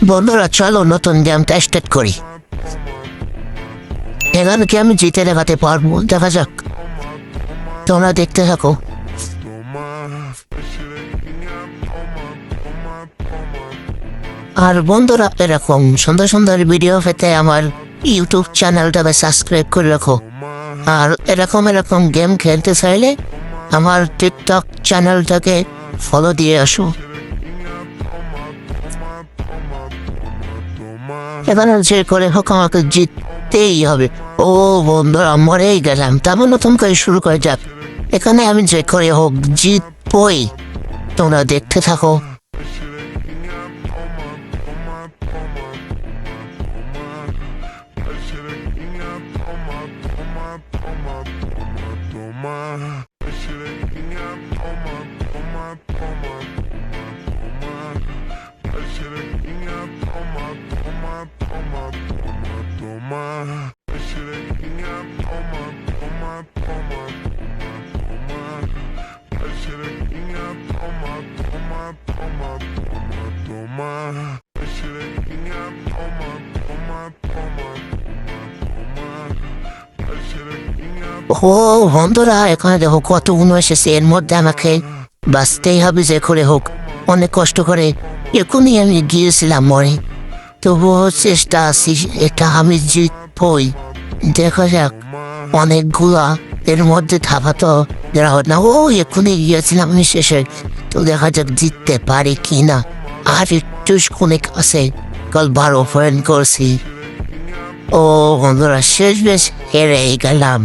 বন্ধুরা চলো নতুন গেমটা স্টার্ট করি। এখানে কি আমি জিতে দেখাতে পারবো? দেখা যাক, তোমরা দেখতে থাকো। আর বন্ধুরা এরকম সুন্দর সুন্দর ভিডিও পেতে আমার ইউটিউব চ্যানেলটাকে সাবস্ক্রাইব করে রাখো। আর এরকম এরকম গেম খেলতে চাইলে আমার টিকটক চ্যানেলটাকে ফলো দিয়ে আসো। এখানে যে করে হোক আমাকে জিততেই হবে। ও বন্ধুরা মরেই গেলাম, তেমন নতুন করে শুরু করে যাক। এখানে আমি যে করে হোক জিতবই, তোমরা দেখতে থাকো। ও বন্ধুরা এখানে দেখো কতগুলো এসেছে, এর মধ্যে আমাকে বাঁচতেই হবে যে করে হোক। অনেক কষ্ট করে এখনই আমি গিয়েছিলাম মরে, তবুও চেষ্টা আছি এটা আমি জিতবই। দেখা যাক, অনেকগুলা এর মধ্যে থাকা তো যারা হতো না। ও এখনই গিয়েছিলাম আমি শেষে, তো দেখা যাক জিততে পারি কি না। আর একটু অনেক আছে, কাল 12 পয়েন্ট করছি। ও বন্ধুরা শেষ বেশ হেরে গেলাম।